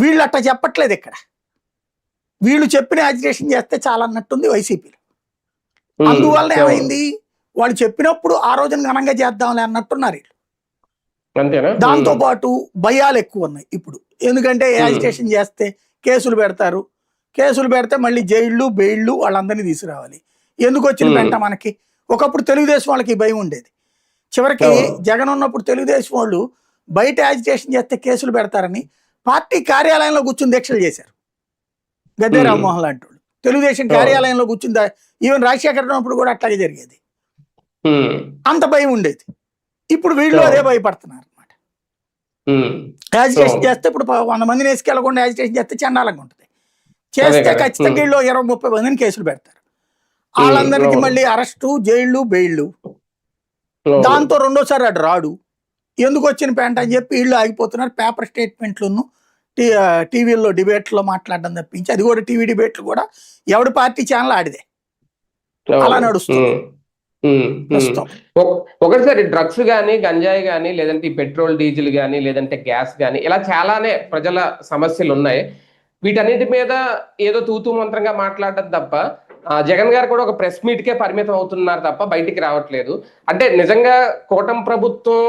వీళ్ళు అట్లా చెప్పట్లేదు ఇక్కడ. వీళ్ళు చెప్పిన యాజిటేషన్ చేస్తే చాలా అన్నట్టుంది వైసీపీలో. అందువల్ల ఏమైంది, వాళ్ళు చెప్పినప్పుడు ఆ రోజున ఘనంగా చేద్దాంలే అన్నట్టున్నారు వీళ్ళు. దాంతో పాటు భయాలు ఎక్కువ ఉన్నాయి ఇప్పుడు. ఎందుకంటే యాజిటేషన్ చేస్తే కేసులు పెడతారు, కేసులు పెడితే మళ్ళీ జైళ్ళు బెయిళ్ళు వాళ్ళందరినీ తీసుకురావాలి. ఎందుకు వచ్చిన పెంట మనకి? ఒకప్పుడు తెలుగుదేశం వాళ్ళకి భయం ఉండేది. చివరికి జగన్ ఉన్నప్పుడు తెలుగుదేశం వాళ్ళు బయట యాజిటేషన్ చేస్తే కేసులు పెడతారని పార్టీ కార్యాలయంలో కూర్చుని దీక్షలు చేశారు. గద్దె రామ్మోహన్ లాంటి వాళ్ళు తెలుగుదేశం కార్యాలయంలో కూర్చుని, ఈవెన్ రాజశేఖర్ ఉన్నప్పుడు కూడా అట్లాగే జరిగేది. అంత భయం ఉండేది. ఇప్పుడు వీళ్ళు అదే భయపడుతున్నారు అనమాట. యాజిటేషన్ చేస్తే ఇప్పుడు 100 మందిని వేసుకెళ్ళకుండా యాజిటేషన్ చేస్తే చండాలంగా ఉంటుంది. చేస్తే ఖచ్చితంగా వీళ్ళు 20-30 మందిని కేసులు పెడతారు. వాళ్ళందరికీ మళ్ళీ అరెస్టు, జైళ్ళు, బెయిళ్ళు. దాంతో రెండోసారి అటు రాడు. ఎందుకు వచ్చిన పెంట అని చెప్పి వీళ్ళు ఆగిపోతున్నారు. పేపర్ స్టేట్మెంట్లను టీవీల్లో డిబేట్లో మాట్లాడడం తప్పించి, అది కూడా టీవీ డిబేట్లు కూడా ఎవడి పార్టీ ఛానల్ ఆడిదే, అలా నడుస్తుంది. ఒకటిసారి డ్రగ్స్ గానీ, గంజాయి గానీ, లేదంటే ఈ పెట్రోల్ డీజిల్ గానీ, లేదంటే గ్యాస్ గానీ, ఇలా చాలానే ప్రజల సమస్యలు ఉన్నాయి. వీటన్నిటి మీద ఏదో తూతూ మంత్రంగా మాట్లాడడం తప్ప జగన్ గారు కూడా ఒక ప్రెస్ మీట్ కే పరిమితం అవుతున్నారు తప్ప బయటికి రావట్లేదు. అంటే నిజంగా కూటమి ప్రభుత్వం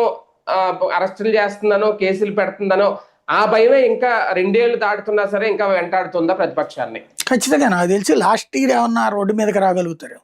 అరెస్టులు చేస్తుందనో, కేసులు పెడుతుందనో ఆ భయమే ఇంకా 2 ఏళ్లు దాటుతున్నా సరే ఇంకా వెంటాడుతుందా ప్రతిపక్షాన్ని? ఖచ్చితంగా నాకు తెలిసి లాస్ట్ ఇయర్ ఏమన్నా రోడ్డు మీదకి రాగలుగుతారు.